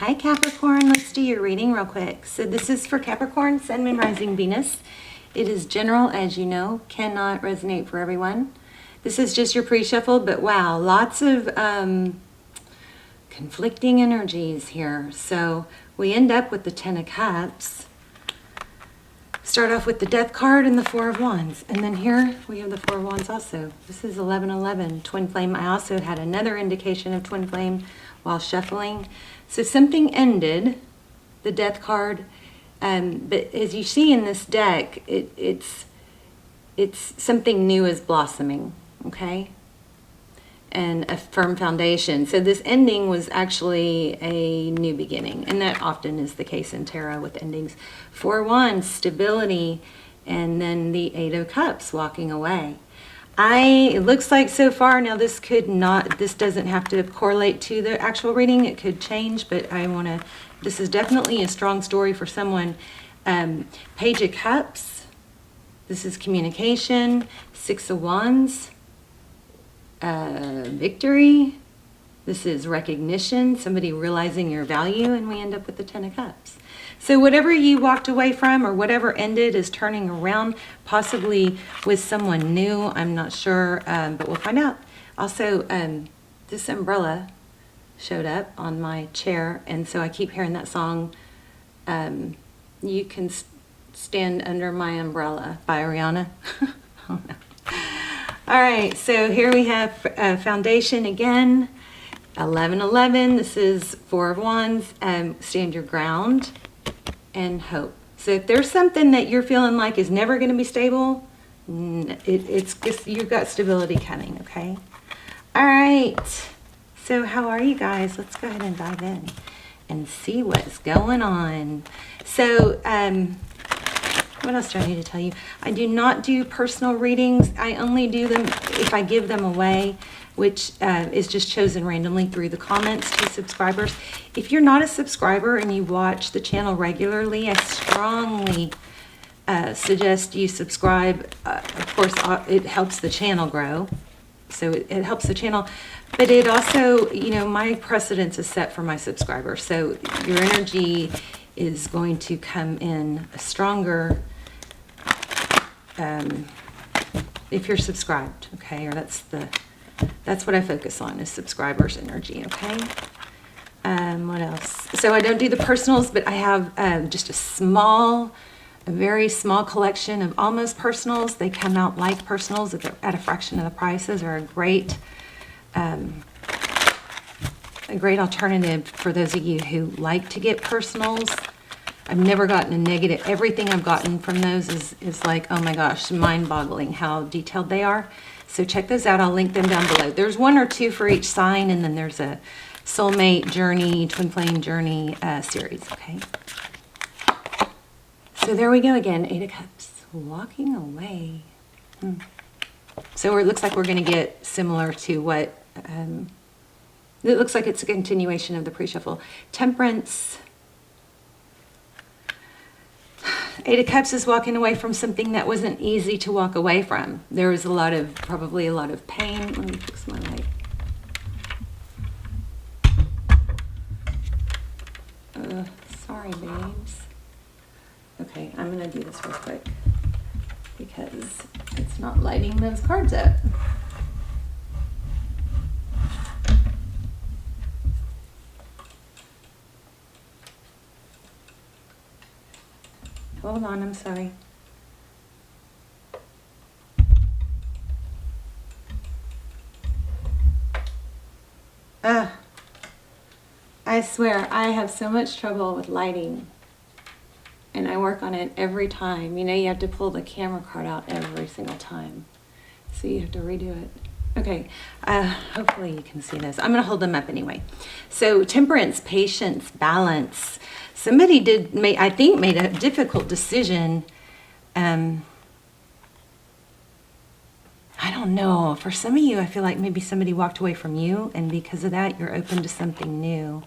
Hi Capricorn, let's do your reading real quick. So this is for Capricorn, Sun, Moon, Rising, Venus. It is general, as you know, cannot resonate for everyone. This is just your pre-shuffle, but wow, lots of conflicting energies here. So we end up with the Ten of Cups. Start off with the Death card and the Four of Wands. And then here we have the Four of Wands also. This is 1111, Twin Flame. I also had another indication of Twin Flame while shuffling. So something ended, the Death card, but as you see in this deck, it's something new is blossoming, okay? And a firm foundation. So this ending was actually a new beginning, and that often is the case in tarot with endings. Four of Wands, stability, and then the Eight of Cups, walking away. It looks like so far, now this doesn't have to correlate to the actual reading, it could change, but this is definitely a strong story for someone. Page of Cups, this is communication. Six of Wands, victory. This is recognition, somebody realizing your value, and we end up with the Ten of Cups. So whatever you walked away from or whatever ended is turning around, possibly with someone new. I'm not sure, but we'll find out. Also, this umbrella showed up on my chair, and so I keep hearing that song, You Can Stand Under My Umbrella by Ariana. Oh, no. All right, so here we have foundation again, 1111. This is Four of Wands, stand your ground and hope. So if there's something that you're feeling like is never going to be stable, it's just, you've got stability coming, okay? All right, so how are you guys? Let's go ahead and dive in and see what's going on. So, what else do I need to tell you? I do not do personal readings. I only do them if I give them away, which is just chosen randomly through the comments to subscribers. If you're not a subscriber and you watch the channel regularly, I strongly suggest you subscribe. Of course, it helps the channel grow. So it helps the channel, but it also, my precedence is set for my subscribers. So your energy is going to come in stronger if you're subscribed, okay? Or that's what I focus on, is subscribers' energy, okay? What else? So I don't do the personals, but I have just a very small collection of almost personals. They come out like personals at a fraction of the prices, are a great alternative for those of you who like to get personals. I've never gotten a negative. Everything I've gotten from those is like, oh my gosh, mind-boggling how detailed they are. So check those out. I'll link them down below. There's one or two for each sign, and then there's a soulmate journey, twin flame journey series, okay? So there we go again, Eight of Cups, walking away. So it looks like we're going to get similar to what, it looks like it's a continuation of the pre-shuffle. Temperance. Eight of Cups is walking away from something that wasn't easy to walk away from. There was probably a lot of pain. Let me fix my light. Sorry, babes. Okay, I'm going to do this real quick because it's not lighting those cards up. Hold on, I'm sorry. I swear, I have so much trouble with lighting. And I work on it every time. You have to pull the camera card out every single time. So you have to redo it. Okay, hopefully you can see this. I'm going to hold them up anyway. So temperance, patience, balance. Somebody made a difficult decision. I don't know. For some of you, I feel like maybe somebody walked away from you, and because of that, you're open to something new.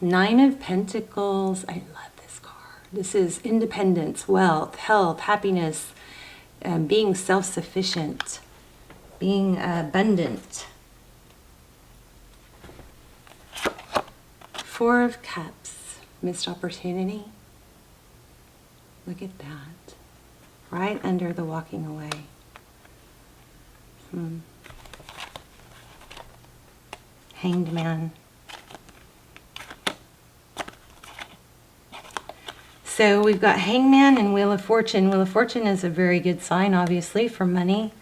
Nine of Pentacles. I love this card. This is independence, wealth, health, happiness, being self-sufficient, being abundant. Four of Cups, missed opportunity. Look at that. Right under the walking away. Hanged Man. So we've got Hangman and Wheel of Fortune. Wheel of Fortune is a very good sign, obviously, for money.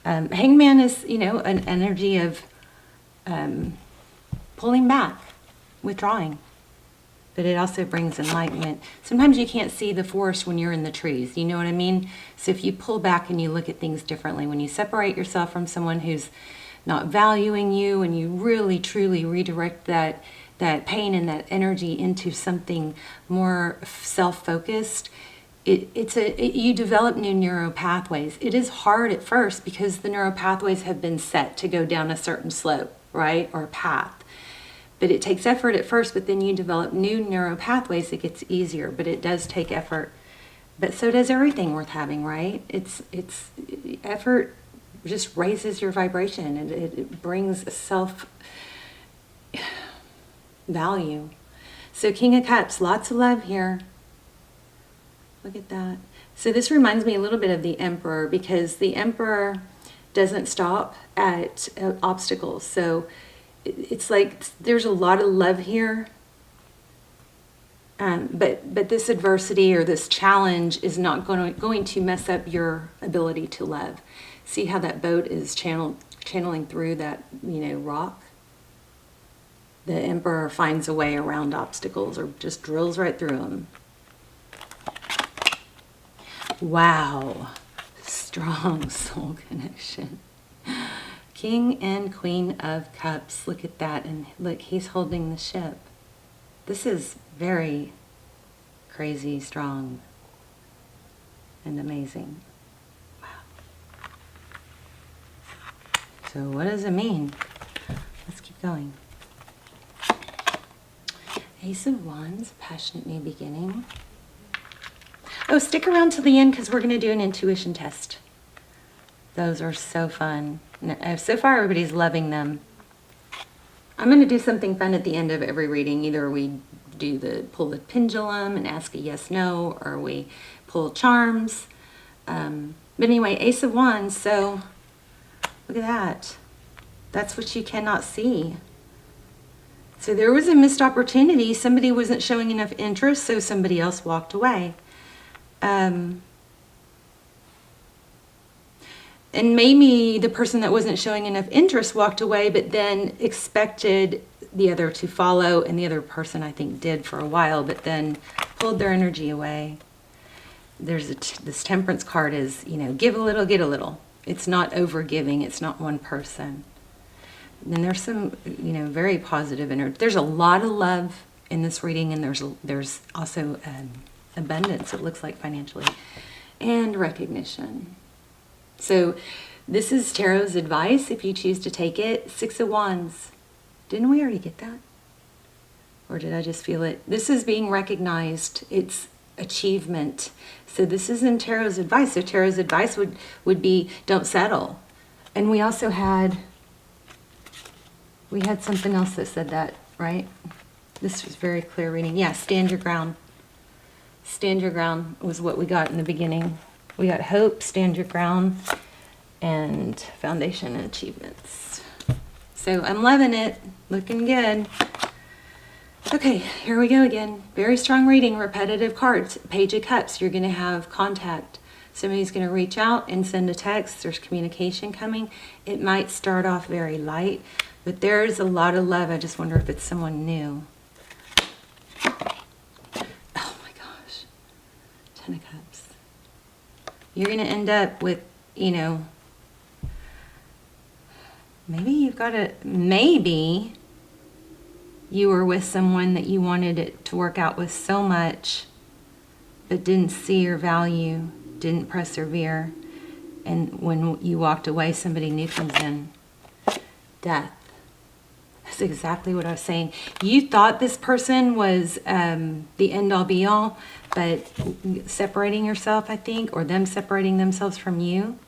Hangman is, you know, an energy of pulling back, withdrawing. But it also brings enlightenment. Sometimes you can't see the forest when you're in the trees. You know what I mean? So if you pull back and you look at things differently, when you separate yourself from someone who's not valuing you, and you really, truly redirect that pain and that energy into something more self-focused, you develop new neural pathways. It is hard at first because the neural pathways have been set to go down a certain slope, right, or path. But it takes effort at first, but then you develop new neural pathways. It gets easier, but it does take effort. But so does everything worth having, right? It's effort just raises your vibration, and it brings a self-value. So King of Cups, lots of love here. Look at that. So this reminds me a little bit of the Emperor, because the Emperor doesn't stop at obstacles. So it's like there's a lot of love here, but this adversity or this challenge is not going to mess up your ability to love. See how that boat is channeling through that, you know, rock? The Emperor finds a way around obstacles, or just drills right through them. Wow, strong soul connection. King and Queen of Cups, look at that, and look, he's holding the ship. This is very crazy, strong, and amazing. Wow. So what does it mean? Let's keep going. Ace of Wands, passionate new beginning. Oh, stick around till the end because we're going to do an intuition test. Those are so fun. So far, everybody's loving them. I'm going to do something fun at the end of every reading. Either we pull the pendulum and ask a yes/no, or we pull charms. But anyway, Ace of Wands. So look at that. That's what you cannot see. So there was a missed opportunity. Somebody wasn't showing enough interest, so somebody else walked away. And maybe the person that wasn't showing enough interest walked away, but then expected the other to follow, and the other person, I think, did for a while, but then pulled their energy away. There's this Temperance card is, you know, give a little, get a little. It's not over-giving. It's not one person. And there's some, you know, very positive energy. There's a lot of love in this reading, and there's also abundance, it looks like, financially, and recognition. So this is Tarot's advice if you choose to take it. Six of Wands. Didn't we already get that? Or did I just feel it? This is being recognized. It's achievement. So this is in Tarot's advice. So Tarot's advice would be don't settle. And we also had something else that said that, right? This was very clear reading. Yeah, stand your ground. Stand your ground was what we got in the beginning. We got hope, stand your ground, and foundation and achievements. So I'm loving it. Looking good. Okay, here we go again. Very strong reading, repetitive cards. Page of Cups, you're going to have contact. Somebody's going to reach out and send a text. There's communication coming. It might start off very light, but there's a lot of love. I just wonder if it's someone new. Oh my gosh. Ten of Cups. You're going to end up with, you know, maybe you were with someone that you wanted it to work out with so much, but didn't see your value, didn't persevere, and when you walked away, somebody new comes in. Death. That's exactly what I was saying. You thought this person was the end-all be-all, but separating yourself, I think, or them separating themselves from you.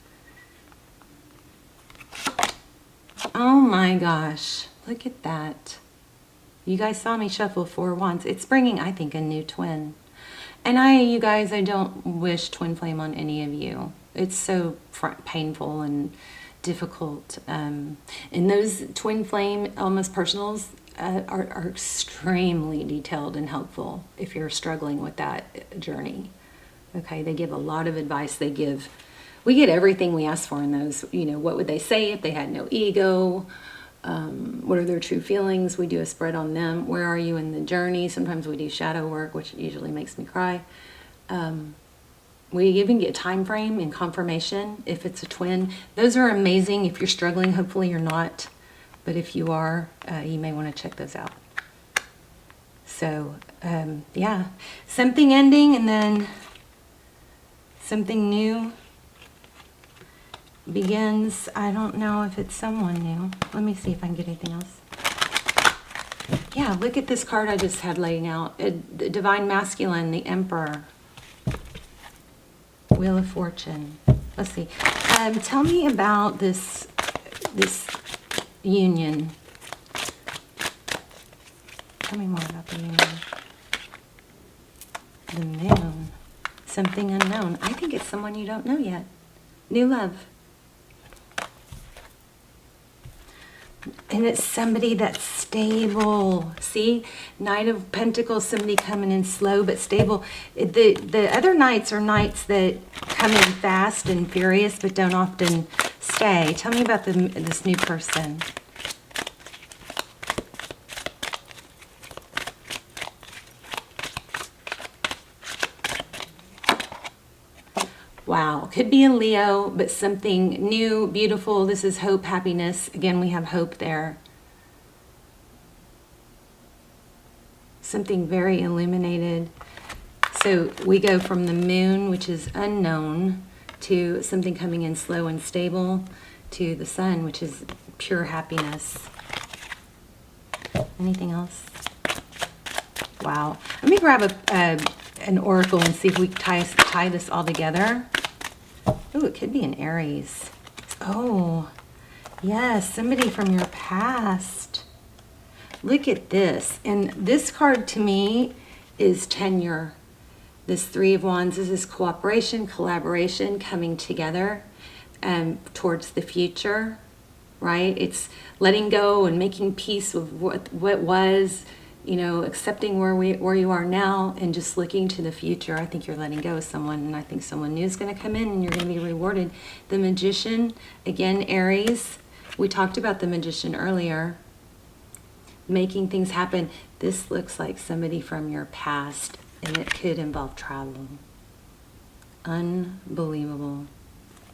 Oh my gosh, look at that. You guys saw me shuffle 4 wands. It's bringing, I think, a new twin. And you guys, I don't wish twin flame on any of you. It's so painful and difficult. And those twin flame, almost personals, are extremely detailed and helpful if you're struggling with that journey. Okay, they give a lot of advice. We get everything we ask for in those. You know, what would they say if they had no ego? What are their true feelings? We do a spread on them. Where are you in the journey? Sometimes we do shadow work, which usually makes me cry. We even get time frame and confirmation if it's a twin. Those are amazing if you're struggling. Hopefully you're not. But if you are, you may want to check those out. So, yeah. Something ending and then something new begins. I don't know if it's someone new. Let me see if I can get anything else. Yeah, look at this card I just had laying out. The Divine Masculine, the Emperor. Wheel of Fortune. Let's see. Tell me about this union. Tell me more about the union. The Moon. Something unknown. I think it's someone you don't know yet. New love. And it's somebody that's stable. See? Knight of Pentacles, somebody coming in slow but stable. The other knights are knights that come in fast and furious but don't often stay. Tell me about this new person. Wow, could be a Leo, but something new, beautiful. This is hope, happiness. Again, we have hope there. Something very illuminated. So we go from the Moon, which is unknown, to something coming in slow and stable, to the Sun, which is pure happiness. Anything else? Wow. Let me grab an oracle and see if we can tie this all together. Oh, it could be an Aries. Oh, yes, somebody from your past. Look at this. And this card to me is tenure. This Three of Wands, this is cooperation, collaboration, coming together towards the future, right? It's letting go and making peace with what was, you know, accepting where you are now and just looking to the future. I think you're letting go of someone, and I think someone new is going to come in and you're going to be rewarded. The Magician, again, Aries. We talked about the Magician earlier. Making things happen. This looks like somebody from your past, and it could involve travel. Unbelievable.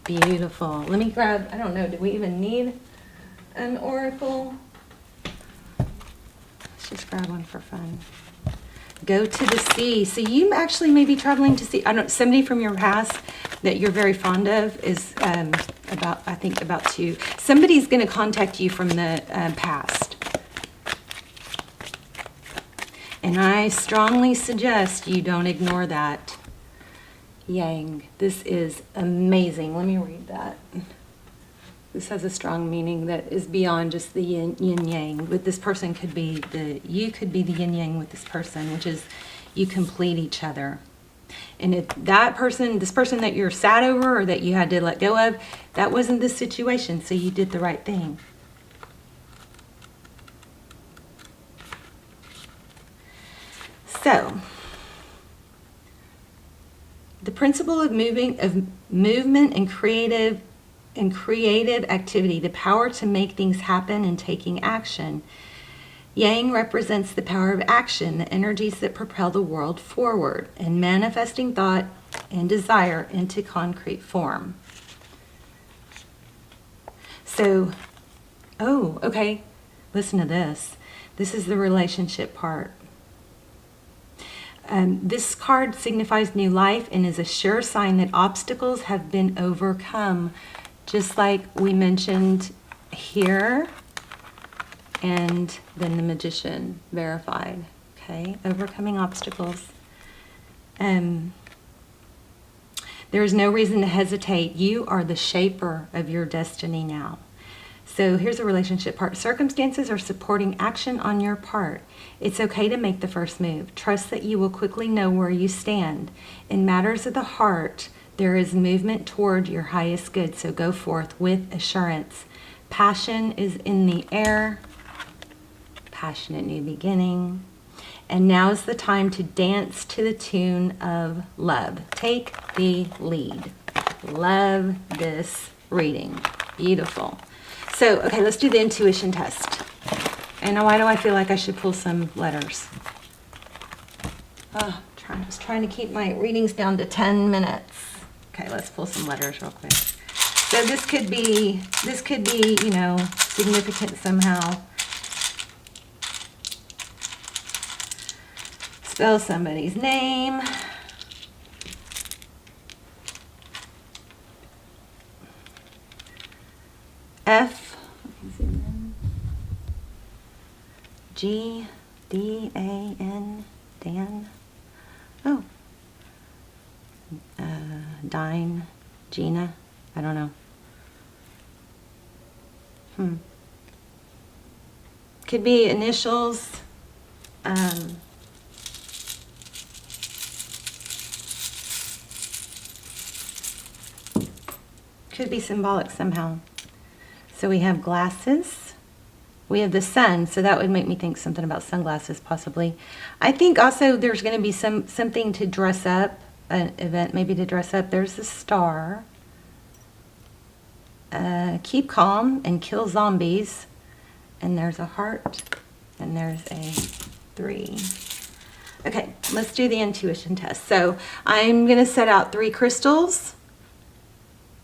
Beautiful. Let me grab, I don't know, do we even need an oracle? Just grab one for fun. Go to the sea. So you actually may be traveling to sea. I don't. Somebody from your past that you're very fond of is about to. Somebody's going to contact you from the past. And I strongly suggest you don't ignore that. Yang. This is amazing. Let me read that. This has a strong meaning that is beyond just the yin-yang. But this person could be you could be the yin-yang with this person, which is you complete each other. And if this person that you're sad over or that you had to let go of, that wasn't the situation, so you did the right thing. So, the principle of movement and creative activity, the power to make things happen and taking action. Yang represents the power of action, the energies that propel the world forward, and manifesting thought and desire into concrete form. So, oh, okay, listen to this. This is the relationship part. This card signifies new life and is a sure sign that obstacles have been overcome. Just like we mentioned here, and then the Magician verified, okay? Overcoming obstacles. There is no reason to hesitate. You are the shaper of your destiny now. So here's a relationship part. Circumstances are supporting action on your part. It's okay to make the first move. Trust that you will quickly know where you stand. In matters of the heart, there is movement toward your highest good, so go forth with assurance. Passion is in the air. Passionate new beginning. And now is the time to dance to the tune of love. Take the lead. Love this reading. Beautiful. So, okay, let's do the intuition test. And why do I feel like I should pull some letters? Oh, I was trying to keep my readings down to 10 minutes. Okay, let's pull some letters real quick. So this could be, you know, significant somehow. Spell somebody's name. F. G, D, A, N, Dan. Oh. Dine, Gina. I don't know. Could be initials. Could be symbolic somehow. So we have glasses. We have the sun, so that would make me think something about sunglasses possibly. I think also there's going to be something to dress up, an event maybe to dress up. There's the star. Keep calm and kill zombies. And there's a heart. And there's a 3. Okay, let's do the intuition test. So I'm going to set out 3 crystals.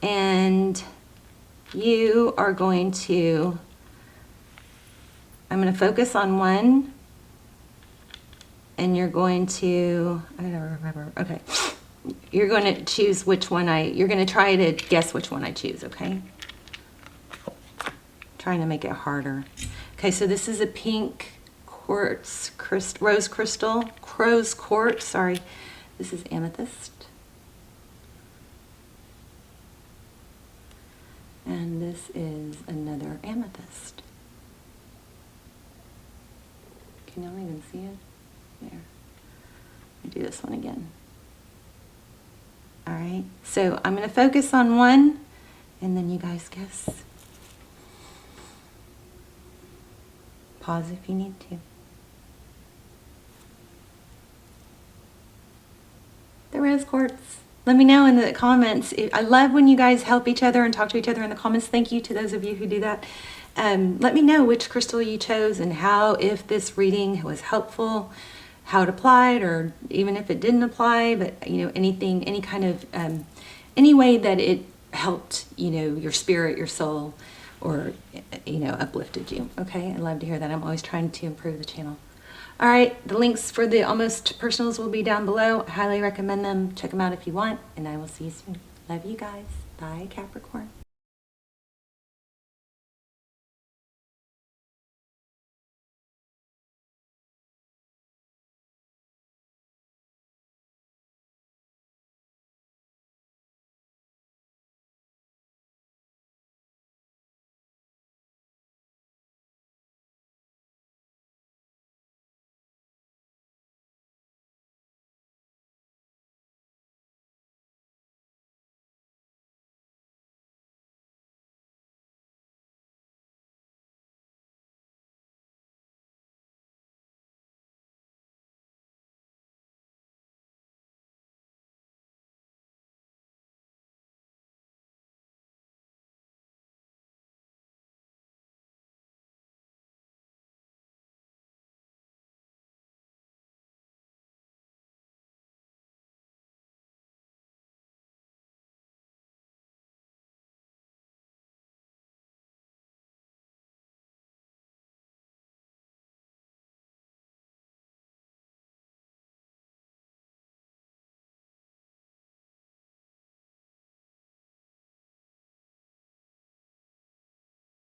And you are going to... I'm going to focus on one, and you're going to, I don't remember, okay. You're going to choose which one you're going to try to guess which one I choose, okay? Trying to make it harder. Okay, so this is a pink quartz, rose quartz, sorry. This is amethyst. And this is another amethyst. Can y'all even see it? There. Let me do this one again. All right. So I'm going to focus on one, and then you guys guess. Pause if you need to. The rose quartz. Let me know in the comments. I love when you guys help each other and talk to each other in the comments. Thank you to those of you who do that. Let me know which crystal you chose and how, if this reading was helpful, how it applied, or even if it didn't apply, but you know, anything, any kind of, any way that it helped, you know, your spirit, your soul, or, you know, uplifted you. Okay, I love to hear that. I'm always trying to improve the channel. All right, the links for the Almost Personals will be down below. I highly recommend them. Check them out if you want, and I will see you soon. Love you guys. Bye, Capricorn.